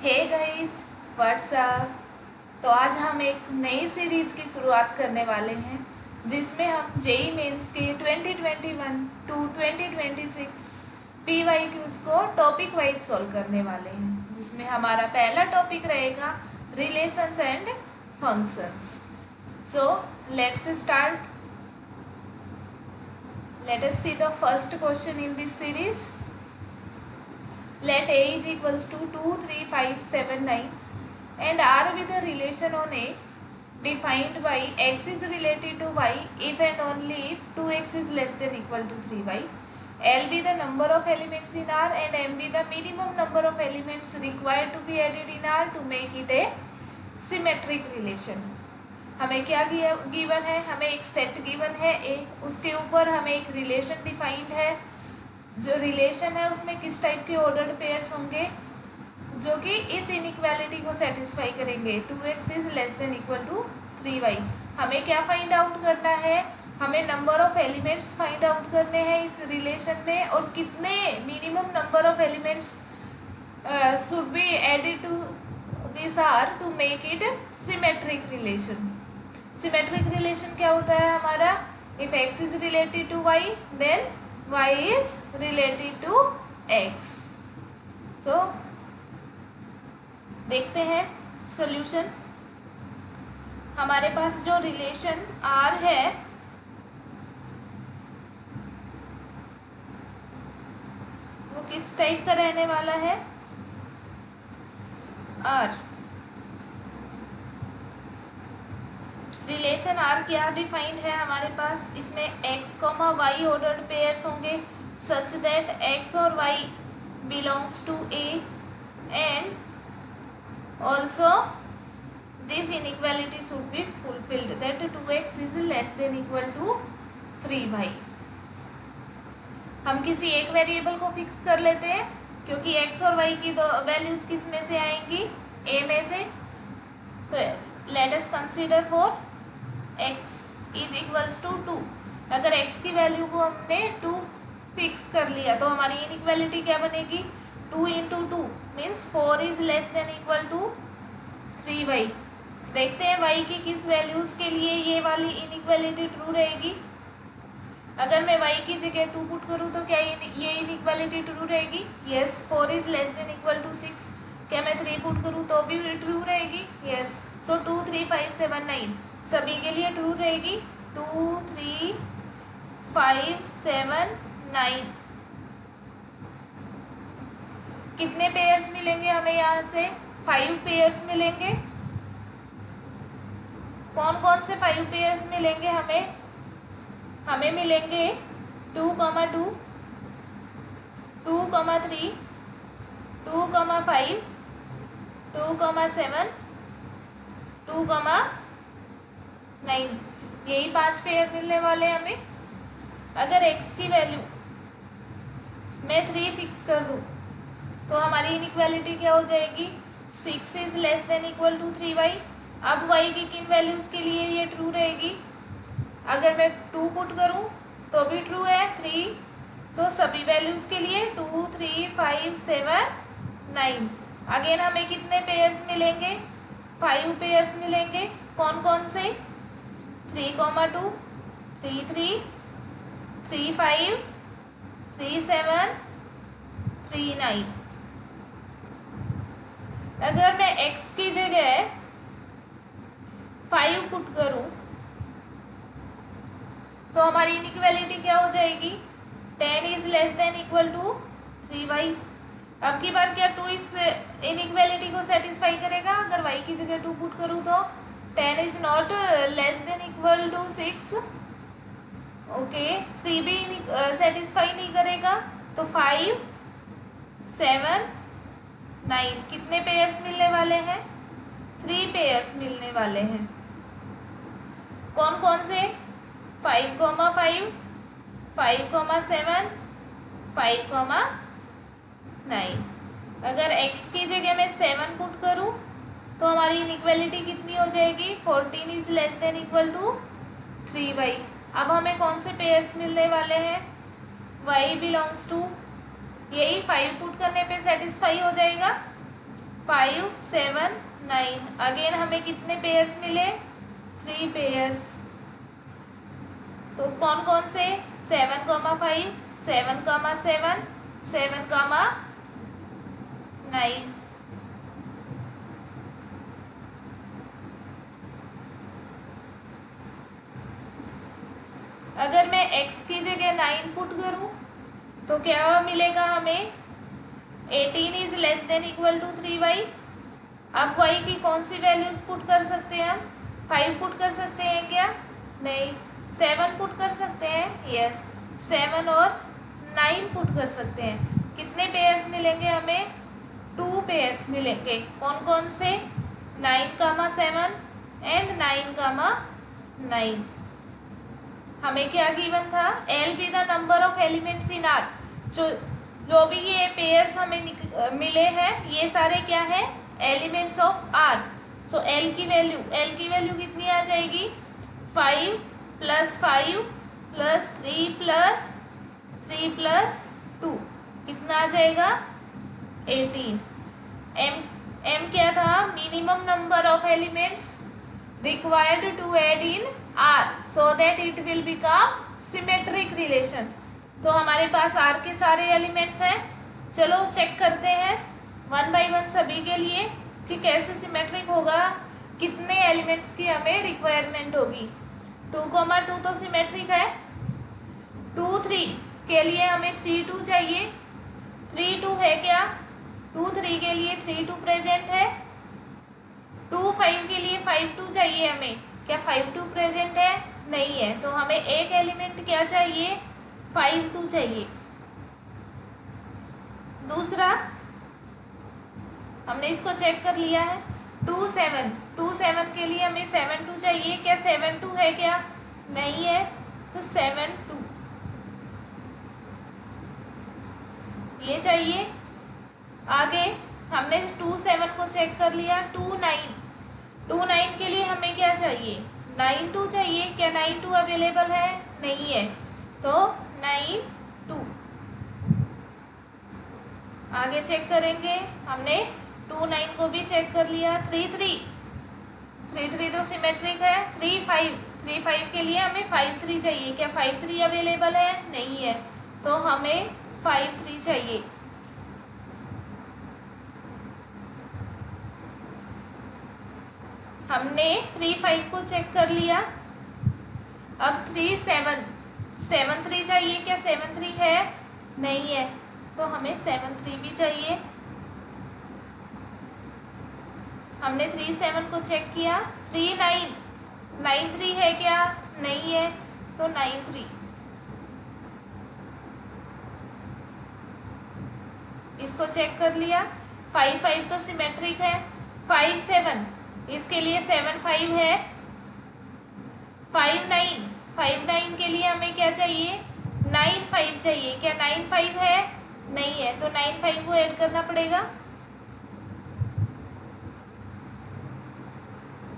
Hey guys, WhatsApp. तो आज हम एक नई सीरीज की शुरुआत करने वाले हैं जिसमें हम जेई मेंस के 2021 टू 2026 PYQs को टॉपिक वाइज सॉल्व करने वाले हैं, जिसमें हमारा पहला टॉपिक रहेगा relations and functions. So let's start. Let us see the first question in this series. Let A is equals to 2, 3, 5, 7, 9 and R with a relation on A defined by x is related to y if and only if 2x is less than equal to 3y. L be the number of elements in R and M be the minimum number of elements required to be added in R to make it a symmetric relation. हमें क्या given है? हमें एक set given है A, उसके ऊपर हमें एक रिलेशन डिफाइंड है। जो रिलेशन है उसमें किस टाइप के ऑर्डर्ड पेयर्स होंगे जो कि इस इनइक्वालिटी को सेटिस्फाई करेंगे। 2x is less than equal to 3y। हमें क्या फाइंड आउट करना है? हमें number of elements find out करने हैं इस रिलेशन में, और कितने minimum number of elements should be added to this R to make it symmetric relation. Symmetric relation क्या होता है हमारा? If x is related to y then y is related to x. So देखते हैं solution. हमारे पास जो relation R है वो किस टाइप का रहने वाला है? R रिलेशन R क्या डिफाइंड है हमारे पास? इसमें x, y ऑर्डर्ड पेयर्स होंगे सच दैट x और y belongs to A and also this inequality should be fulfilled that 2x is less than equal to 3y। हम किसी एक वेरिएबल को फिक्स कर लेते हैं क्योंकि x और y की दो वैल्यूज किस में से आएंगी? A में से। तो let us consider for x is equals to 2। अगर x की वैल्यू को हमने 2 फिक्स कर लिया तो हमारी इनइक्वालिटी क्या बनेगी? 2 into 2 means 4 is less than equal to 3y। देखते हैं y की किस वैल्यूज के लिए ये वाली इनइक्वालिटी ट्रू रहेगी। अगर मैं y की जगह 2 पुट करूँ तो क्या ये इनइक्वालिटी ट्रू रहेगी? Yes. 4 is less than equal to 6। क्या मैं 3 पुट करूँ तो भी ट्रू रहेगी? यस। सो 2, 3, 5, 7, 9 सभी के लिए ट्रू रहेगी। 2, 3, 5, 7, 9 कितने पेयर्स मिलेंगे हमें? यहाँ से 5 पेयर्स मिलेंगे। कौन कौन से 5 पेयर्स मिलेंगे हमें? हमें मिलेंगे 2, 2, 2, 3, 2, 5, 2, 7, 2, 9 यही 5 पेयर मिलने वाले हमें। अगर x की वैल्यू मैं 3 फिक्स कर दूँ तो हमारी इनइक्वालिटी क्या हो जाएगी? 6 is less than equal to 3y। अब y की किन वैल्यूज के लिए ये ट्रू रहेगी? अगर मैं 2 पुट करूँ तो भी ट्रू है। 3 तो सभी वैल्यूज के लिए 2, 3, 5, 7, 9। अगेन हमें कितने पेयर्स मिलेंगे? 5 पेयर्स मिलेंगे। कौन कौन से? 3, 2, 3, 3, 3, 5, 3, 7, 3, 9। अगर मैं x की जगह 5 पुट करूं तो हमारी इनइक्वालिटी क्या हो जाएगी? 10 is less than equal to 3y। अब की बार क्या 2 इस इनइक्वालिटी को सेटिस्फाई करेगा? अगर y की जगह 2 पुट करूं तो 10 is not less than equal to 6। Okay, 3 भी सेटिस्फाई नहीं करेगा तो 5, 7, 9 कितने पेयर्स मिलने वाले हैं? 3 पेयर्स मिलने वाले हैं। कौन कौन से? 5, 5, 5, 7, 5, 9। अगर x की जगह मैं 7 पुट करूं तो हमारी इनइक्वालिटी कितनी हो जाएगी? 14 is less than equal to 3y। अब हमें कौन से पेयर्स मिलने वाले हैं? y बिलोंग्स टू यही 5 पुट करने पे सेटिस्फाई हो जाएगा। 5 7 9। अगेन हमें कितने पेयर्स मिले? 3 पेयर्स। तो कौन कौन से? 7, 5, 7, 7, 7, 9। अगर मैं x की जगह 9 पुट करूं तो क्या मिलेगा हमें? 18 is less than equal to 3y। अब y की कौन सी वैल्यूज पुट कर सकते हैं हम? 5 पुट कर सकते हैं क्या? नहीं। 7 पुट कर सकते हैं? यस। 7 और 9 पुट कर सकते हैं। कितने पेयर्स मिलेंगे हमें? 2 पेयर्स मिलेंगे। कौन कौन से? 9, 7 एंड 9, 9। हमें क्या गिवन था? L be the number of elements in are. जो भी ये पेयर्स हमें मिले हैं ये सारे क्या है? Elements of R. So L की वैल्यू कितनी आ जाएगी? 5 + 5 + 3 + 3 + 2 कितना आ जाएगा? 18। एम क्या था? Minimum number of elements required to add in R so that it will become symmetric relation। तो हमारे पास R के सारे एलिमेंट्स हैं। चलो चेक करते हैं 1 by 1 सभी के लिए कि कैसे सिमेट्रिक होगा, कितने एलिमेंट्स की हमें रिक्वायरमेंट होगी। 2, 2 तो सिमेट्रिक है। 2, 3 के लिए हमें 3, 2 चाहिए। 3, 2 है क्या? 2, 3 के लिए 3, 2 प्रेजेंट है। 2, 5 के लिए 5, 2 चाहिए हमें। क्या 5, 2 प्रेजेंट है? नहीं है। तो हमें एक एलिमेंट क्या चाहिए? 5, 2 चाहिए। दूसरा हमने इसको चेक कर लिया है। 2, 7 के लिए हमें 7, 2 चाहिए। क्या 7, 2 है क्या? नहीं है। तो 7, 2 ये चाहिए। आगे हमने 2, 7 को चेक कर लिया। 2, 9 के लिए हमें क्या चाहिए? 9, 2 चाहिए। क्या 9, 2 अवेलेबल है? नहीं है। तो 9, 2 आगे चेक करेंगे। हमने 2, 9 को भी चेक कर लिया। 3, 3 तो सिमेट्रिक है। 3, 5 के लिए हमें 5, 3 चाहिए। क्या 5, 3 अवेलेबल है? नहीं है। तो हमें 5, 3 चाहिए। हमने 3, 5 को चेक कर लिया। अब 3, 7 3 चाहिए। क्या 7, 3 है? नहीं है। तो हमें 7, 3 भी चाहिए। हमने 3, 7 को चेक किया। 3, 9 3 है क्या? नहीं है। तो 9, 3 इसको चेक कर लिया। 5, 5 तो सिमेट्रिक है। 5, 7 इसके लिए 7, 5 है। 5, 9 के लिए हमें क्या चाहिए? 9, 5 चाहिए। क्या 9, 5 है? नहीं है। तो 9, 5 को ऐड करना पड़ेगा।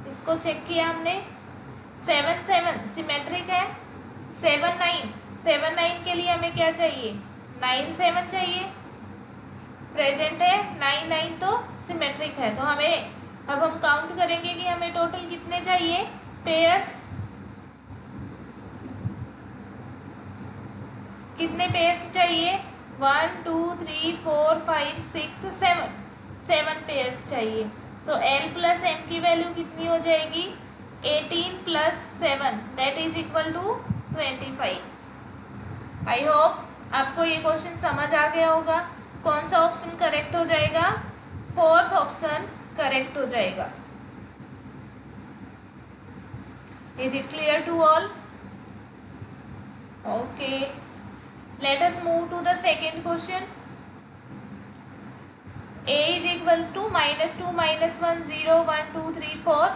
इसको चेक किया हमने। 7, 7 सिमेट्रिक है। 7, 9 के लिए हमें क्या चाहिए? 9, 7 चाहिए। प्रेजेंट है। 9, 9 तो सिमेट्रिक है। तो हमें अब हम काउंट करेंगे कि हमें टोटल कितने चाहिए पेयर्स। कितने पेयर्स चाहिए? 1 2 3 4 5 6 7 पेयर्स चाहिए। सो L + M की वैल्यू कितनी हो जाएगी? 18 + 7 that is equal to 25। I hope आपको ये क्वेश्चन समझ आ गया होगा। कौन सा ऑप्शन करेक्ट हो जाएगा? 4th ऑप्शन करेक्ट हो जाएगा। Is it clear to all? Okay, let us move to the second question. A is equals to -2 -1 0 1 2 3 4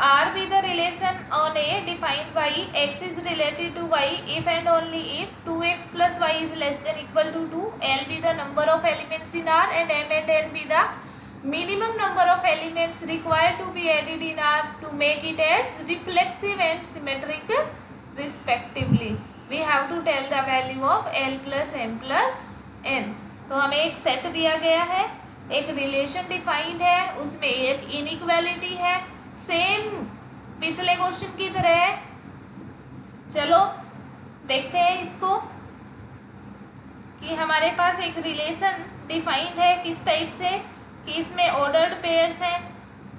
R be the relation on A defined by x is related to y if and only if 2x plus y is less than equal to 2. L be the number of elements in R and M and N be the minimum number of elements required to be added in R to make it as reflexive and symmetric respectively. We have to tell the value of L plus M plus N. तो हमें एक set दिया गया है एक relation defined है, उसमें एक इनइक्वालिटी है, सेम पिछले क्वेश्चन की तरह है। चलो देखते हैं इसको कि हमारे पास एक रिलेशन डिफाइंड है किस टाइप से, कि इसमें ऑर्डर्ड पेयर्स हैं,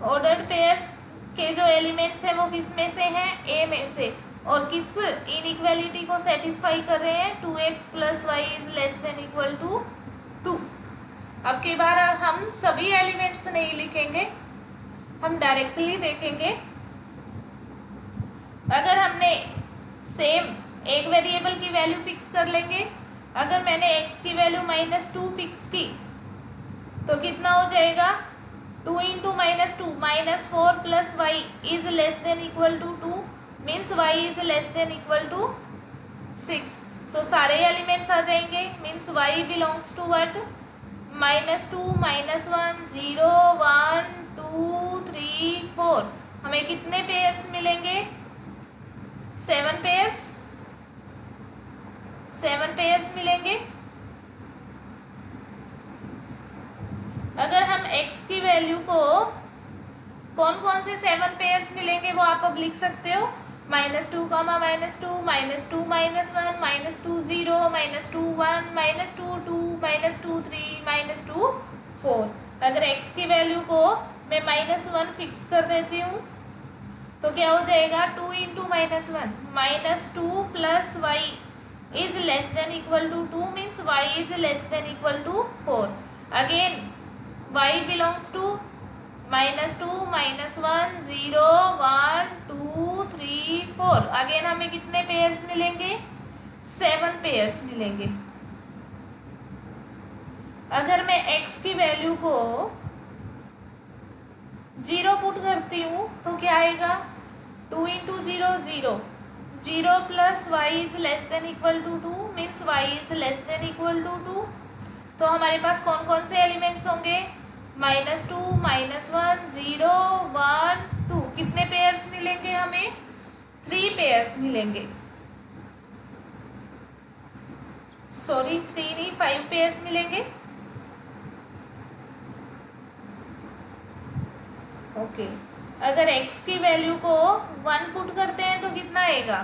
ऑर्डर्ड पेयर्स के जो एलिमेंट्स हैं वो किस में से हैं, ए में से, और किस इनइक्वालिटी को सेटिस्फाई कर रहे हैं, 2x + y is less than equal to 2। अब की बार हम सभी एलिमेंट्स नहीं लिखेंगे, हम डायरेक्टली देखेंगे। अगर हमने सेम एक वेरिएबल की वैल्यू फिक्स कर लेंगे, अगर मैंने x की वैल्यू -2 फिक्स की तो कितना हो जाएगा, 2 × -2 -4 + y is less than equal to 2, means y is less than equal to 6। So सारे एलिमेंट्स आ जाएंगे, means y belongs to what, -2 -1 0 1 2 3 4। हमें कितने पेयर्स मिलेंगे, 7 पेयर्स, 7 पेयर्स मिलेंगे। अगर हम x की वैल्यू को, कौन कौन से 7 पेयर्स मिलेंगे वो आप अब लिख सकते हो, -2, -2 -2 -1 -2 0 -2 1 -2 2 -2 3 -2 4। अगर x की वैल्यू को मैं -1 फिक्स कर देती हूँ तो क्या हो जाएगा, 2 × -1 -2 + y is less than equal to 2, means y is less than equal to 4। Again y belongs to -2 -1 0 1 2 3 4। Again हमें कितने पेयर्स मिलेंगे, 7 पेयर्स मिलेंगे। अगर मैं x की वैल्यू को 0 पुट करती हूँ तो क्या आएगा, 2 × 0 0 0 + y is less than equal to 2, means y is less than equal to 2। तो हमारे पास कौन कौन से एलिमेंट्स होंगे, -2 -1 0 1 2। कितने पेयर्स मिलेंगे हमें, 3 पेयर्स मिलेंगे, सॉरी 3 नहीं 5 पेयर्स मिलेंगे। ओके अगर x की वैल्यू को 1 पुट करते हैं तो कितना आएगा,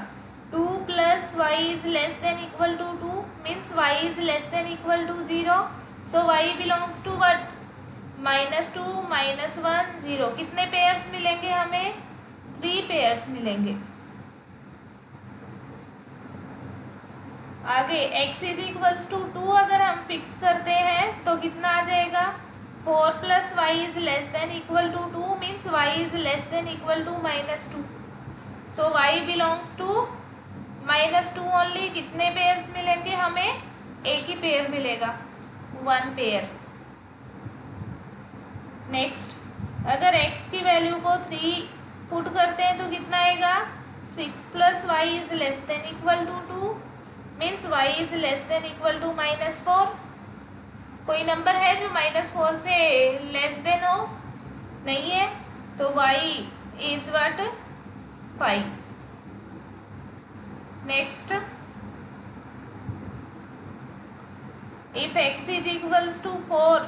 2 + y is less than equal to 2, means y is less than equal to 0। So y belongs to what, -2 -1 0। कितने पेयर्स मिलेंगे हमें, 3 पेयर्स मिलेंगे। आगे x इज 2 अगर हम फिक्स करते हैं तो कितना आ जाएगा, 4 + y is less than equal to 2, means y is less than equal to -2। So y belongs to -2 only. कितने पेयर्स मिलेंगे हमें, एक ही पेयर मिलेगा, 1 पेयर। नेक्स्ट अगर x की वैल्यू को 3 पुट करते हैं तो कितना आएगा, 6 + y is less than equal to 2, means y is less than equal to -4। कोई नंबर है जो -4 से लेस देन हो, नहीं है, तो y is what, 5। Next if x is 4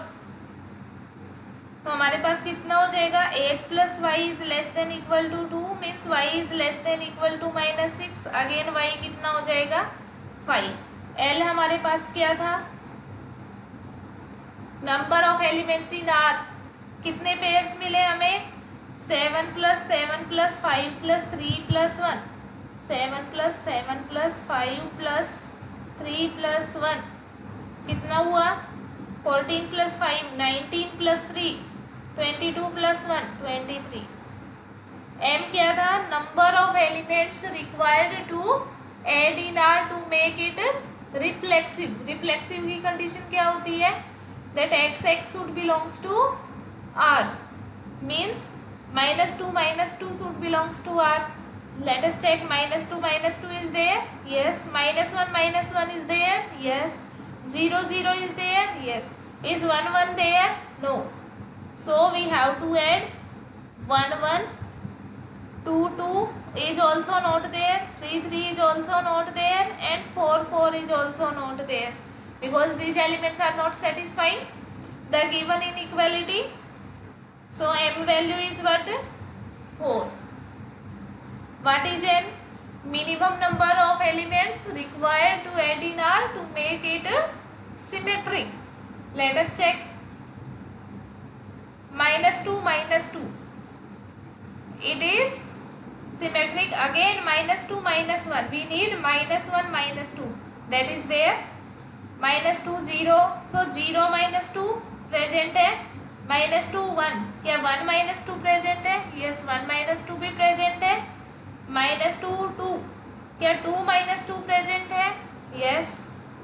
तो हमारे पास कितना हो जाएगा, 8 + y is less than equal to 2, means y is less than equal to -6। Again y कितना हो जाएगा, 5। L हमारे पास क्या था, number of elements in R। कितने पेयर्स मिले हमें, 7 + 7 + 5 + 3 + 1, 7 + 7 + 5 + 3 + 1 कितना हुआ, 14 + 5 19 + 3 22 + 1 23। M क्या था, number of elements required to add in R to make it reflexive. Reflexive की कंडीशन क्या होती है, that x should belongs to R, means -2 -2 should belongs to R. Let us check, -2 -2 is there, yes. -1 -1 is there, yes. 0 0 is there, yes. Is 1 1 there, no. So we have to add 1 1, 2 2 is also not there, 3 3 is also not there, and 4 4 is also not there, because these elements are not satisfying. the given inequality. So m value is what? 4. What is n? Minimum number of elements required to add in R to make it symmetric. Let us check. -2 -2. It is symmetric. Again -2 -1. We need -1 -2. That is there. -2 0. So 0 -2 present है. -2 1. क्या 1 -2 present है? Yes, 1 -2 भी present है. -2 2. क्या 2 -2 present है? Yes.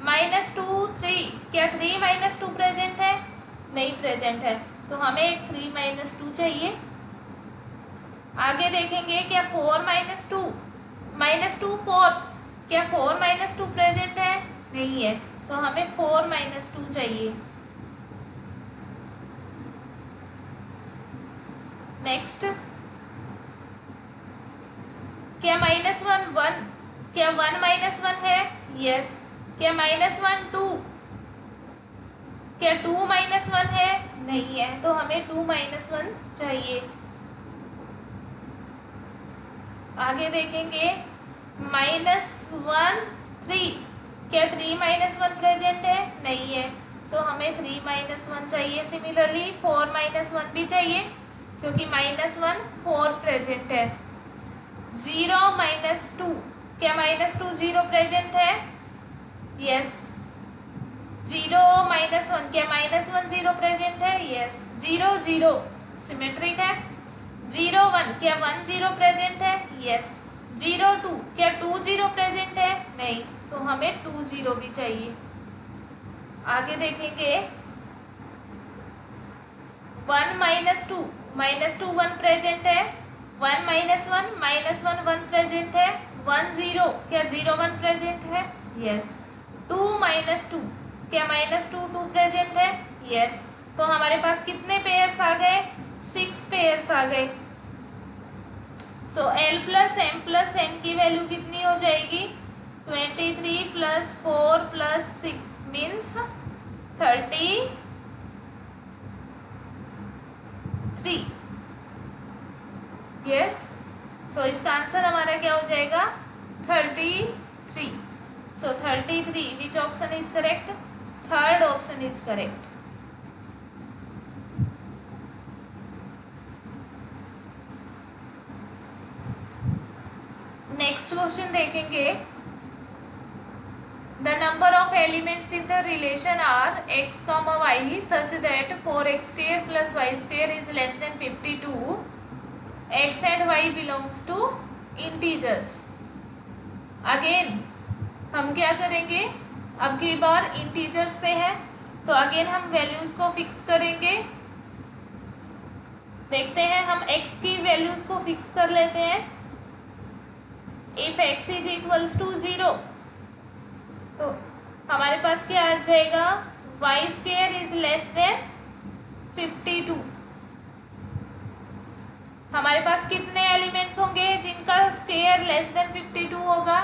-2 3. क्या 3 -2 present है? नहीं प्रेजेंट है. तो हमें एक 3 -2 चाहिए. आगे देखेंगे क्या 4 -2 -2 4. क्या 4 -2 प्रेजेंट है? नहीं है. तो हमें 4 -2 चाहिए. नेक्स्ट, क्या -1 1. क्या 1 -1 है? यस. क्या -1 2. क्या 2 -1 है? नहीं है. तो हमें 2 -1 चाहिए. आगे देखेंगे -1 3. क्या 3 -1 प्रेजेंट है? नहीं है. सो हमें 3 -1 चाहिए. सिमिलरली 4 -1 भी चाहिए क्योंकि -1 4 प्रेजेंट है. 0 -2. क्या -2 0 प्रेजेंट है? यस. 0 -1. क्या -1 0 प्रेजेंट है? यस. 0 0 सिमेट्रिक है. 0 1. क्या 1 0 प्रेजेंट है? यस. 0 2. क्या 2 0 प्रेजेंट है? नहीं. तो हमें 2 0 भी चाहिए. आगे देखेंगे 1 -2. -2 1 प्रेजेंट है. 1 -1 -1 1 प्रेजेंट है. 1 0. क्या 0 1 प्रेजेंट है? यस. 2 -2. क्या -2 2 प्रेजेंट है? यस. तो हमारे पास कितने पेयर्स आ गए? 6 पेयर्स आ गए. सो L + M + N की वैल्यू कितनी हो जाएगी? 23 + 4 + 6 मीन्स 33. यस. सो इसका आंसर हमारा क्या हो जाएगा? 33. So 33. Which option is correct? Third option is correct. Next question देखेंगे. The number of elements in the relation are x, y such that 4x² + y² is less than 52. x and y belongs to integers. Again हम क्या करेंगे? अब की बार integers से है तो again हम वैल्यूज को फिक्स करेंगे. देखते हैं. हम x की वैल्यूज को फिक्स कर लेते हैं. If x is equals to 0 तो हमारे पास क्या आ जाएगा? y² is less than 52. हमारे पास कितने एलिमेंट्स होंगे जिनका स्क्वायर लेस देन 52 होगा?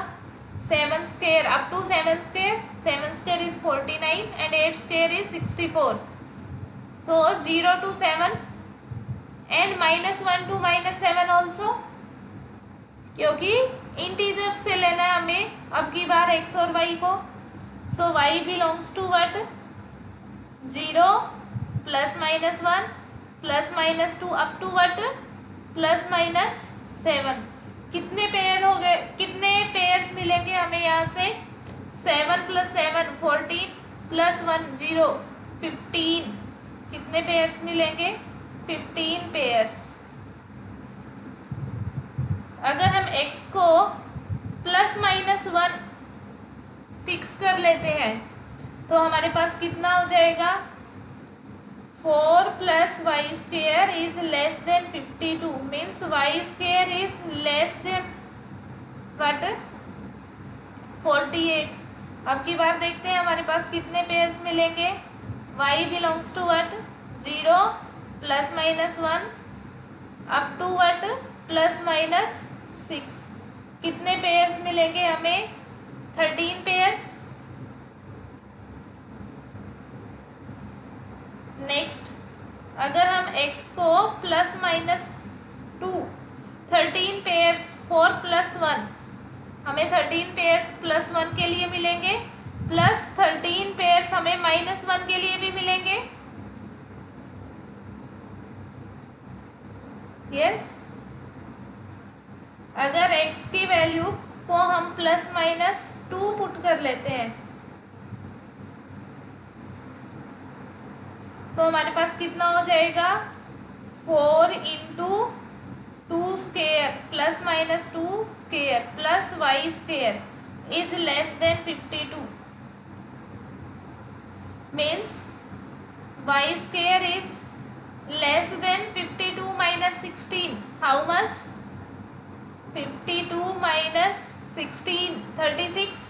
7² up to 7². 7² is 49 and 8² is 64. So 0 to 7 and -1 to -7 also, क्योंकि इंटीजर्स से लेना है हमें अब की बार x और y को. So y belongs to what? 0 +- 1 +-2 up to what? +-7. कितने पेयर हो गए? कितने पेयर्स मिलेंगे हमें यहाँ से? 7 + 7 14 +1 0 15. कितने पेयर्स मिलेंगे? 15 पेयर्स. अगर हम x को +-1 फिक्स कर लेते हैं तो हमारे पास कितना हो जाएगा? 4 + y² is less than 52 means y² is less then what? 48. अब की बार देखते हैं हमारे पास कितने पेयर्स मिलेंगे. y belongs to what? 0 +-1 up to what? +-6. कितने पेयर्स मिलेंगे हमें? 13 पेयर्स. नेक्स्ट, अगर हम x को प्लस माइनस 2 13 पेयर्स 4 प्लस 1, हमें 13 पेयर्स प्लस 1 के लिए मिलेंगे, प्लस 13 पेयर्स हमें माइनस 1 के लिए भी मिलेंगे। यस, अगर x की वैल्यू को हम प्लस माइनस 2 पुट कर लेते हैं तो हमारे पास कितना हो जाएगा, 4 into 2 square plus minus 2 square plus y square is less than 52, means y square is less than 52 minus 16, how much, 52 minus 16 36,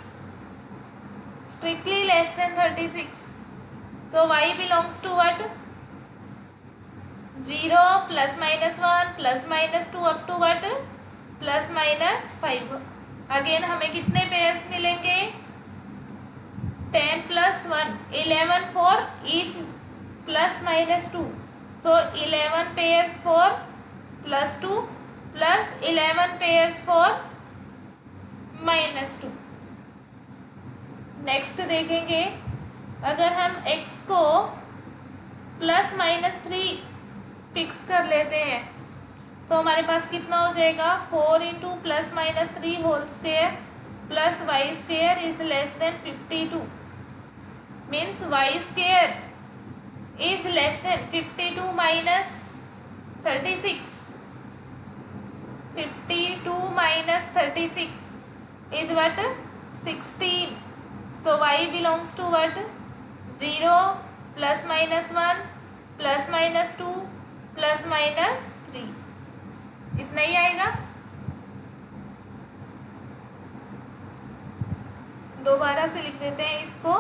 strictly less than 36. So y belongs to what, 0 plus minus 1 plus minus 2 up to what, plus minus 5. Again हमें कितने pairs मिलेंगे, 10 plus 1 11 for each plus minus 2, so 11 pairs for plus 2 plus 11 pairs for minus 2. Next देखेंगे, अगर हम x को plus minus 3 fix कर लेते हैं तो हमारे पास कितना हो जाएगा, 4 into plus minus 3 whole square plus y square is less than 52, means y square is less than 52 minus 36, 52 minus 36 is what, 16. So y belongs to what, 0 plus minus 1 plus minus 2 plus minus 3, इतना ही आएगा। दोबारा से लिख देते हैं इसको,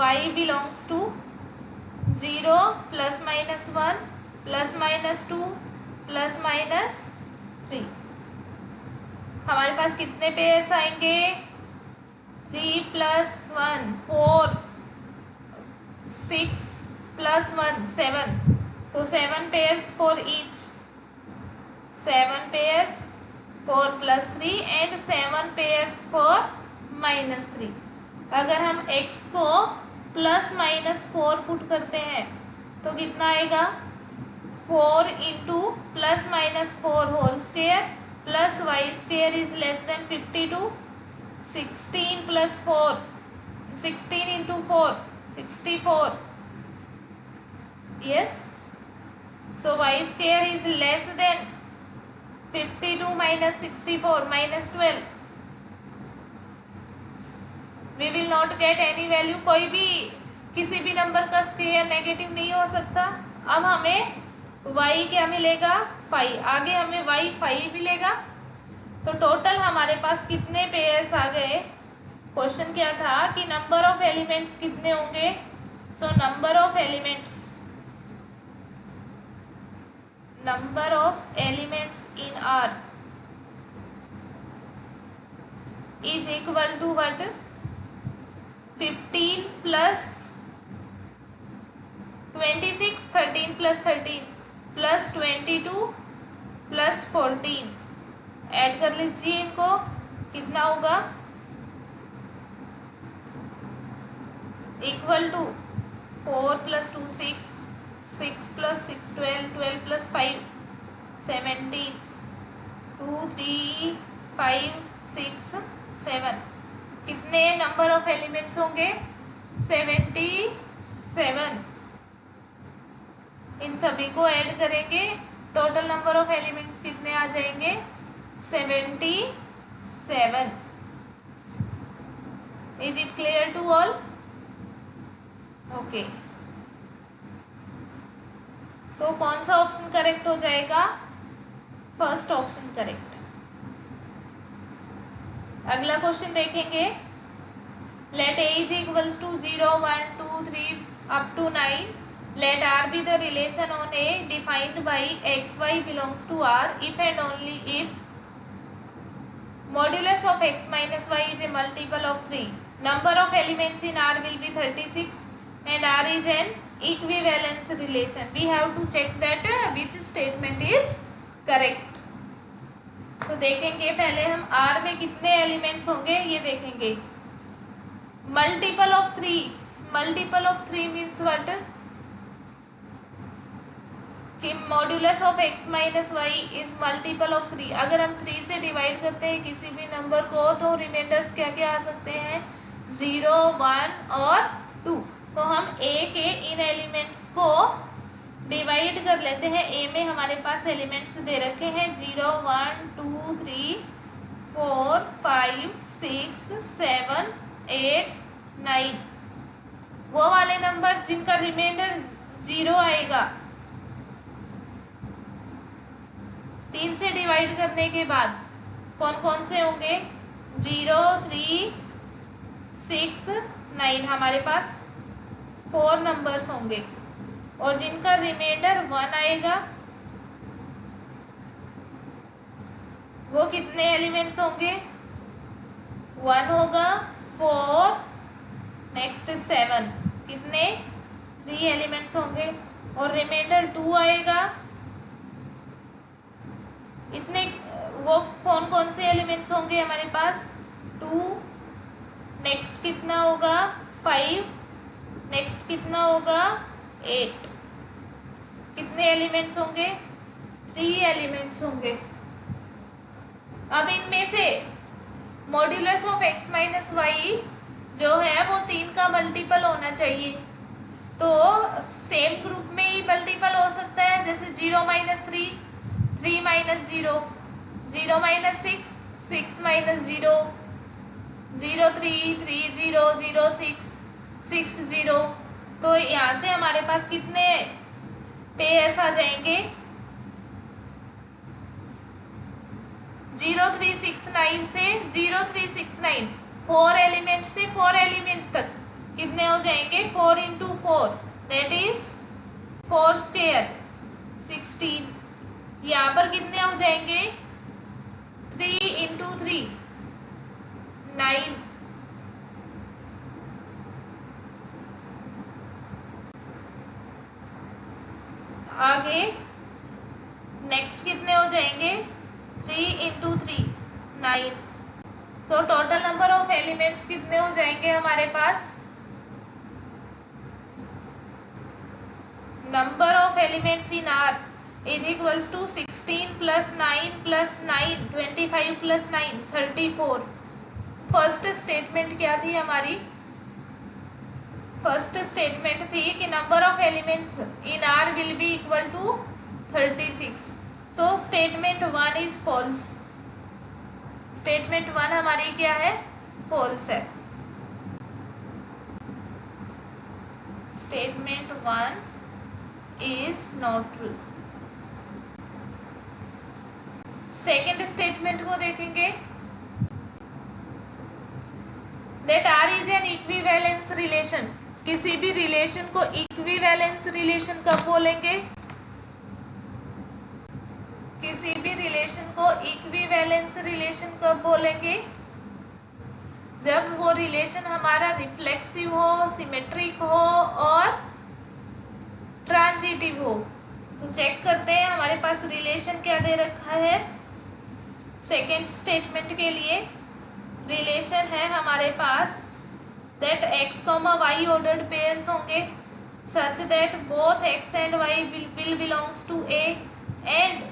y belongs to 0 plus minus 1 plus minus 2 plus minus 3, हमारे पास कितने पेयर्स आएंगे, 3 plus 1 4, 6 plus 1 7, so 7 pairs for each, 7 pairs 4 plus 3 and 7 pairs for minus 3. अगर हम x को प्लस माइनस 4 पुट करते हैं तो कितना आएगा, 4 into plus minus 4 whole square plus y square is less than 52, 16 plus 4, 16 into 4 64, yes, so y square is less than 52 minus 64 minus 12, we will not get any value, कोई भी किसी भी number का स्क्वायर नेगेटिव नहीं हो सकता। अब हमें y क्या मिलेगा, 5, आगे हमें y 5 मिलेगा, तो टोटल हमारे पास कितने पेयर्स आ गए, क्वेश्चन क्या था कि नंबर ऑफ एलिमेंट्स कितने होंगे, so number of elements in R is equal to what, 15 plus 26, 13 plus 13 plus 22 plus 14, add कर लीजिए इनको, कितना होगा, equal to 4 plus 2 6, 6 plus 6 12, 12 plus 5 17, 2 3 5 6 7, कितने नंबर ऑफ एलिमेंट्स होंगे, 77, इन सभी को ऐड करेंगे, टोटल नंबर ऑफ एलिमेंट्स कितने आ जाएंगे, 77. Is it clear to all, okay, so कौन सा ऑप्शन करेक्ट हो जाएगा, फर्स्ट ऑप्शन करेक्ट। अगला क्वेश्चन देखेंगे, let A is equals to 0 1 2 3 up to 9, let R be the relation on A defined by xy belongs to R if and only if modulus of x minus y is a multiple of 3, number of elements in R will be 36 and R is an equivalence relation. We have to check that which statement is correct. तो देखेंगे पहले हम R में कितने elements होंगे ये देखेंगे. Multiple of three. Multiple of three means what कि modulus of x minus y is multiple of three. अगर हम थ्री से डिवाइड करते हैं किसी भी नंबर को तो रिमाइंडर्स क्या क्या आ सकते हैं 0, 1 और 2. तो हम a के इन एलिमेंट्स को डिवाइड कर लेते हैं. a में हमारे पास एलिमेंट्स दे रखे हैं 0, 1, 2, 3, 4, 5, 6, 7, 8, 9. वो वाले नंबर जिनका रिमाइंडर 0 आएगा 3 से डिवाइड करने के बाद कौन कौन से होंगे 0, 3, 6, 9. हमारे पास 4 नंबर्स होंगे और जिनका रिमाइंडर 1 आएगा वो कितने एलिमेंट्स होंगे 1 होगा 4 नेक्स्ट 7 कितने 3 एलिमेंट्स होंगे और रिमाइंडर 2 आएगा. इतने वो कौन कौन से एलिमेंट्स होंगे हमारे पास 2 नेक्स्ट कितना होगा 5 नेक्स्ट कितना होगा 8. कितने एलिमेंट्स होंगे 3 एलिमेंट्स होंगे. अब इनमें से modulus of x minus y जो है वो 3 का मल्टीपल होना चाहिए. तो सेम ग्रुप में ही मल्टीपल हो सकता है जैसे 0 माइनस 3, 3 माइनस 0, 0 माइनस 6, 6 माइनस 0, 0 3, 3 0, 0 6, 6 0. तो यहाँ से हमारे पास कितने पेयर्स आ जाएंगे 0 3 6 9 से 0 3 6 9 4 एलिमेंट से 4 एलिमेंट तक कितने हो जाएंगे 4 इंटू 4 दैट इज 4 स्क्वायर 16. यहाँ पर कितने हो जाएंगे 3 इंटू 3 9. आगे नेक्स्ट कितने हो जाएंगे 3 into 3 9. So total number of elements कितने हो जाएंगे हमारे पास number of elements in R is equals to 16 plus 9 plus 9 25 plus 9 34. First statement क्या थी हमारी फर्स्ट स्टेटमेंट थी कि number of elements in R will be equal to 36. So statement 1 is false. Statement 1 हमारी क्या है फॉल्स है. Statement 1 is not true. Second statement को देखेंगे that R is an equivalence relation. किसी भी रिलेशन को इक्विवेलेंस रिलेशन कब बोलेंगे किसी भी रिलेशन को इक्विवेलेंस रिलेशन कब बोलेंगे जब वो रिलेशन हमारा रिफ्लेक्सिव हो सिमेट्रिक हो और ट्रांजिटिव हो. तो चेक करते हैं हमारे पास रिलेशन क्या दे रखा है. सेकेंड स्टेटमेंट के लिए रिलेशन है हमारे पास that x, y ordered pairs होंगे such that both x and y will belongs to A and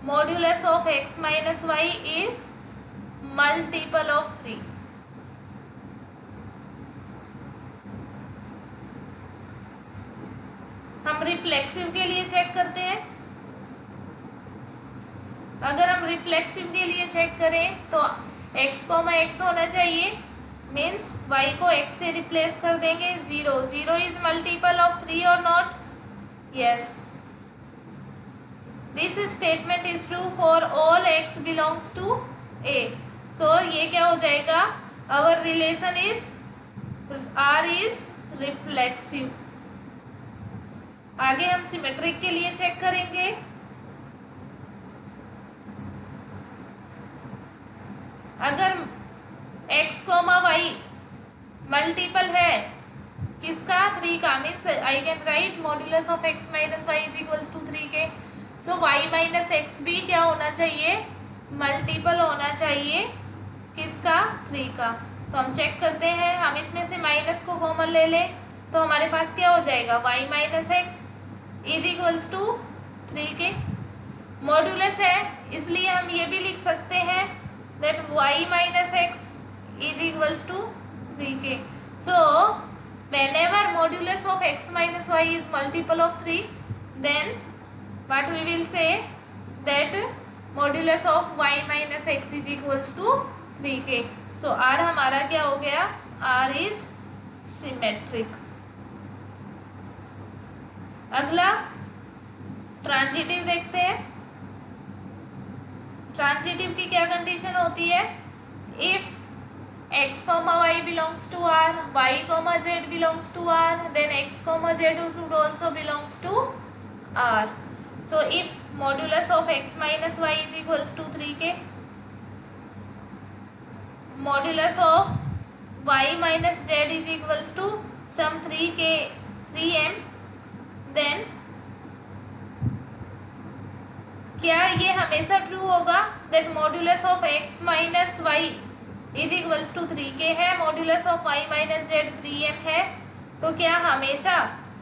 modulus of x minus y is multiple of 3. हम रिफ्लेक्सिव के लिए चेक करते हैं. अगर हम रिफ्लेक्सिव के लिए चेक करें तो x, x होना चाहिए मीन्स y को x से रिप्लेस कर देंगे 0. 0 इज मल्टीपल ऑफ 3 और not yes. This statement is true for all x belongs to A. So ये क्या हो जाएगा our relation is R is reflexive. आगे हम सिमेट्रिक के लिए चेक करेंगे. अगर x, y मल्टीपल है किसका? 3 का। Means I can write modulus of x minus y is equals to 3 k. So y minus x भी क्या होना चाहिए? मल्टीपल होना चाहिए किसका? 3 का। तो हम चेक करते हैं, हम इसमें से माइनस को कॉमन ले लें तो हमारे पास क्या हो जाएगा? y minus x is equals to 3 k. Modulus है इसलिए हम ये भी लिख सकते हैं that y minus x is equals to 3 k. So whenever modulus of x minus y is multiple of 3, then what we will say that modulus of y minus x is equals to 3k. So r हमारा क्या हो गया? r is symmetric. अगला transitive देखते हैं। Transitive की क्या condition होती है? If x, y belongs to R, y, z belongs to R, then x, z should also belongs to R. So if modulus of x minus y is equals to 3k, modulus of y minus z is equals to some 3k 3m, then क्या ये हमेशा true होगा that modulus of x minus y is equals to 3k है, modulus of y minus z 3m है, तो क्या हमेशा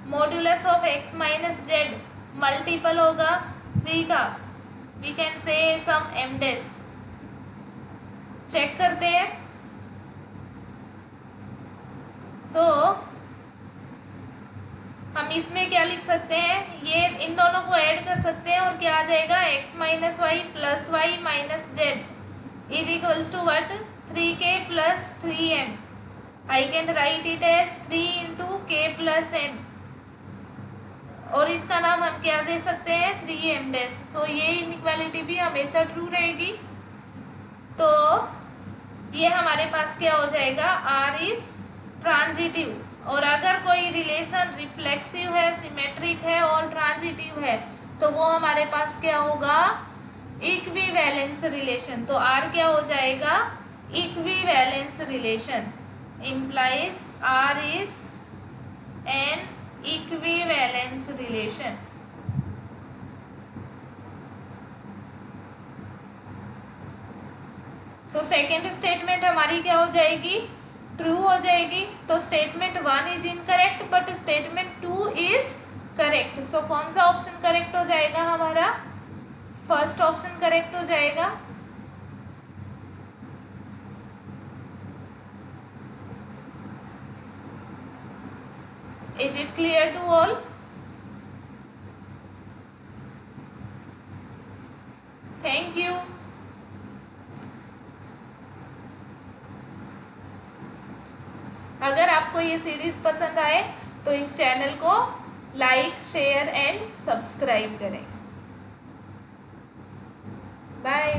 modulus of x minus z multiple होगा 3 का? We can say some m days. Check करते हैं। सो हम इसमें क्या लिख सकते हैं? ये इन दोनों को ऐड कर सकते हैं और क्या आ जाएगा? x minus y plus y minus z is equals to what? 3k plus 3m. I can write it as 3 into k plus m. और इसका नाम हम क्या दे सकते हैं? 3m dash. सो ये इनइक्वालिटी भी हमेशा ट्रू रहेगी। तो ये हमारे पास क्या हो जाएगा? r is transitive. और अगर कोई रिलेशन रिफ्लेक्सिव है, सिमेट्रिक है और ट्रांजिटिव है तो वो हमारे पास क्या होगा? Equivalence relation. तो r क्या हो जाएगा? equivalence relation implies R is an equivalence relation. So second statement हमारी क्या हो जाएगी? ट्रू हो जाएगी। तो स्टेटमेंट 1 is incorrect but statement 2 is correct. So कौन सा ऑप्शन करेक्ट हो जाएगा हमारा? फर्स्ट ऑप्शन करेक्ट हो जाएगा। Is it clear to all? Thank you. अगर आपको ये सीरीज पसंद आए तो इस चैनल को लाइक, शेयर एंड सब्सक्राइब करें। बाय।